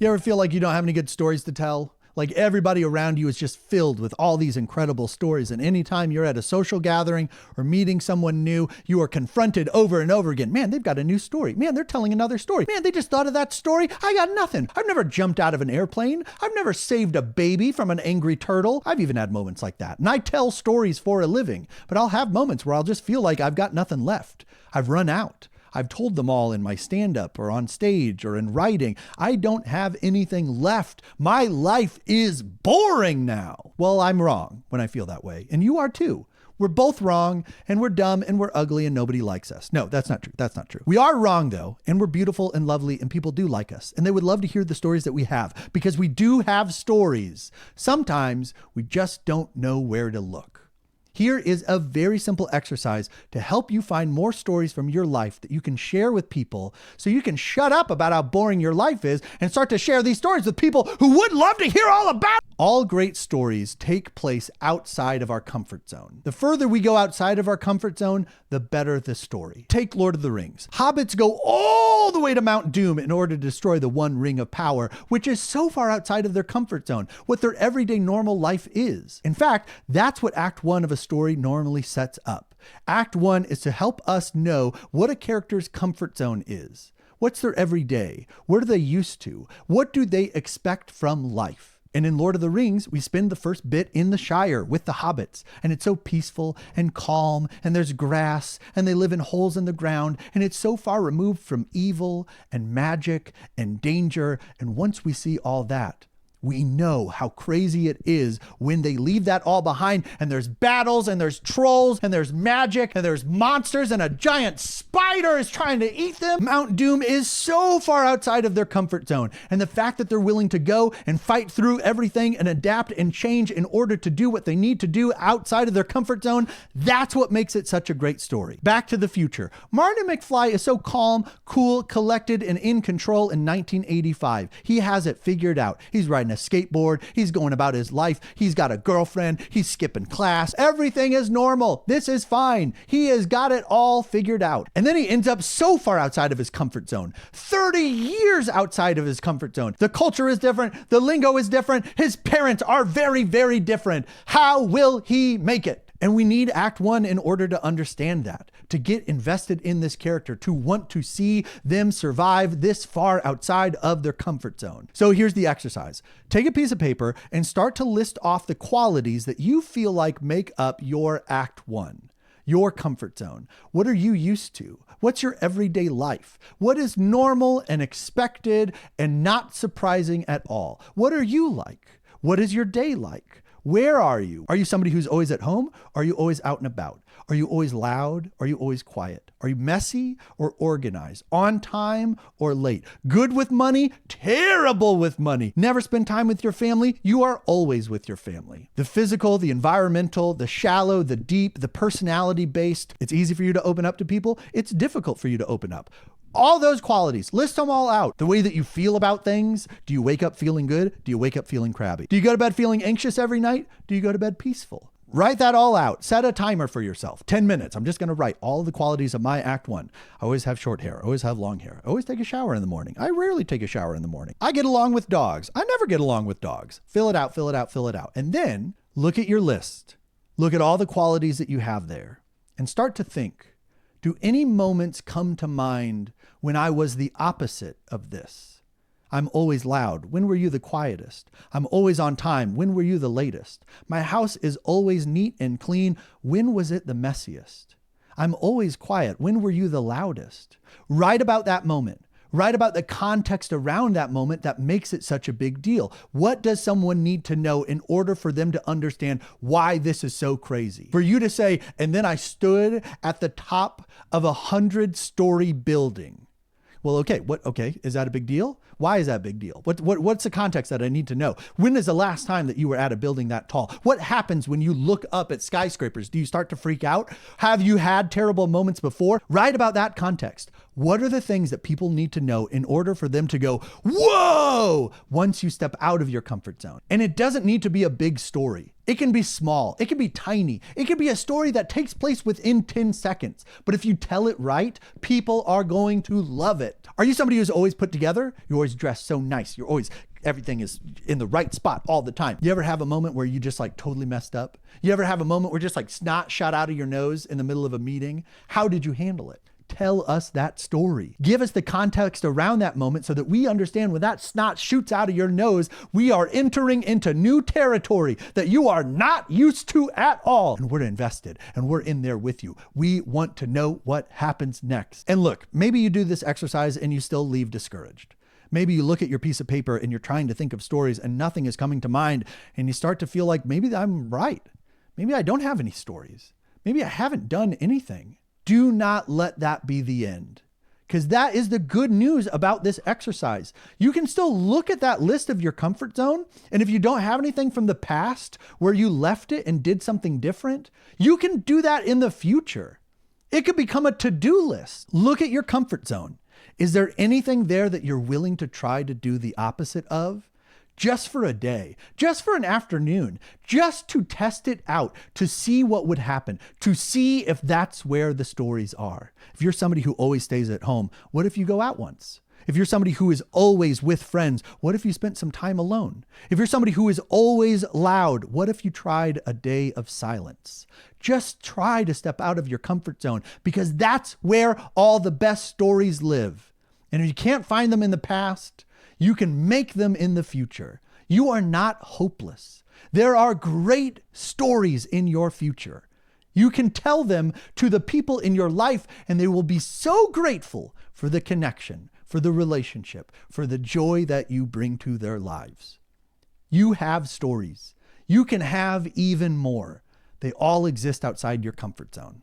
You ever feel like you don't have any good stories to tell? Like everybody around you is just filled with all these incredible stories. And anytime you're at a social gathering or meeting someone new, you are confronted over and over again. Man, they've got a new story. Man, they're telling another story. Man, they just thought of that story. I got nothing. I've never jumped out of an airplane. I've never saved a baby from an angry turtle. I've even had moments like that. And I tell stories for a living, but I'll have moments where I'll just feel like I've got nothing left. I've run out. I've told them all in my stand-up or on stage or in writing. I don't have anything left. My life is boring now. Well, I'm wrong when I feel that way. And you are too. We're both wrong and we're dumb and we're ugly and nobody likes us. No, that's not true. That's not true. We are wrong though. And we're beautiful and lovely and people do like us. And they would love to hear the stories that we have because we do have stories. Sometimes we just don't know where to look. Here is a very simple exercise to help you find more stories from your life that you can share with people so you can shut up about how boring your life is and start to share these stories with people who would love to hear all about it. All great stories take place outside of our comfort zone. The further we go outside of our comfort zone, the better the story. Take Lord of the Rings. Hobbits go all the way to Mount Doom in order to destroy the one ring of power, which is so far outside of their comfort zone, what their everyday normal life is. In fact, that's what Act 1 of a story normally sets up. Act 1 is to help us know what a character's comfort zone is. What's their everyday? What are they used to? What do they expect from life? And in Lord of the Rings, we spend the first bit in the Shire with the hobbits, and it's so peaceful and calm, and there's grass, and they live in holes in the ground, and it's so far removed from evil and magic and danger. And once we see all that, we know how crazy it is when they leave that all behind and there's battles and there's trolls and there's magic and there's monsters and a giant spider is trying to eat them. Mount Doom is so far outside of their comfort zone. And the fact that they're willing to go and fight through everything and adapt and change in order to do what they need to do outside of their comfort zone, that's what makes it such a great story. Back to the Future. Marty McFly is so calm, cool, collected, and in control in 1985. He has it figured out. He's riding a skateboard. He's going about his life. He's got a girlfriend. He's skipping class. Everything is normal. This is fine. He has got it all figured out. And then he ends up so far outside of his comfort zone, 30 years outside of his comfort zone. The culture is different. The lingo is different. His parents are very, very different. How will he make it? And we need Act 1 in order to understand that, to get invested in this character, to want to see them survive this far outside of their comfort zone. So here's the exercise. Take a piece of paper and start to list off the qualities that you feel like make up your Act 1, your comfort zone. What are you used to? What's your everyday life? What is normal and expected and not surprising at all? What are you like? What is your day like? Where are you? Are you somebody who's always at home? Are you always out and about? Are you always loud? Are you always quiet? Are you messy or organized? On time or late? Good with money? Terrible with money? Never spend time with your family? You are always with your family. The physical, the environmental, the shallow, the deep, the personality based. It's easy for you to open up to people. It's difficult for you to open up. All those qualities, list them all out. The way that you feel about things. Do you wake up feeling good? Do you wake up feeling crabby? Do you go to bed feeling anxious every night? Do you go to bed peaceful? Write that all out. Set a timer for yourself. 10 minutes. I'm just going to write all the qualities of my Act 1. I always have short hair. I always have long hair. I always take a shower in the morning. I rarely take a shower in the morning. I get along with dogs. I never get along with dogs. Fill it out, fill it out, fill it out. And then look at your list. Look at all the qualities that you have there and start to think, do any moments come to mind when I was the opposite of this? I'm always loud. When were you the quietest? I'm always on time. When were you the latest? My house is always neat and clean. When was it the messiest? I'm always quiet. When were you the loudest? Write about that moment. Write about the context around that moment that makes it such a big deal. What does someone need to know in order for them to understand why this is so crazy? For you to say, and then I stood at the top of a 100-story building. Well, okay, is that a big deal? Why is that a big deal? What's the context that I need to know? When is the last time that you were at a building that tall? What happens when you look up at skyscrapers? Do you start to freak out? Have you had terrible moments before? Write about that context. What are the things that people need to know in order for them to go, whoa, once you step out of your comfort zone? And it doesn't need to be a big story. It can be small. It can be tiny. It can be a story that takes place within 10 seconds. But if you tell it right, people are going to love it. Are you somebody who's always put together? You're always dressed so nice. Everything is in the right spot all the time. You ever have a moment where you just like totally messed up? You ever have a moment where just like snot shot out of your nose in the middle of a meeting? How did you handle it? Tell us that story. Give us the context around that moment so that we understand when that snot shoots out of your nose, we are entering into new territory that you are not used to at all. And we're invested and we're in there with you. We want to know what happens next. And look, maybe you do this exercise and you still leave discouraged. Maybe you look at your piece of paper and you're trying to think of stories and nothing is coming to mind and you start to feel like maybe I'm right. Maybe I don't have any stories. Maybe I haven't done anything. Do not let that be the end, because that is the good news about this exercise. You can still look at that list of your comfort zone. And if you don't have anything from the past where you left it and did something different, you can do that in the future. It could become a to-do list. Look at your comfort zone. Is there anything there that you're willing to try to do the opposite of? Just for a day, just for an afternoon, just to test it out, to see what would happen, to see if that's where the stories are. If you're somebody who always stays at home, what if you go out once? If you're somebody who is always with friends, what if you spent some time alone? If you're somebody who is always loud, what if you tried a day of silence? Just try to step out of your comfort zone, because that's where all the best stories live. And if you can't find them in the past, you can make them in the future. You are not hopeless. There are great stories in your future. You can tell them to the people in your life, and they will be so grateful for the connection, for the relationship, for the joy that you bring to their lives. You have stories. You can have even more. They all exist outside your comfort zone.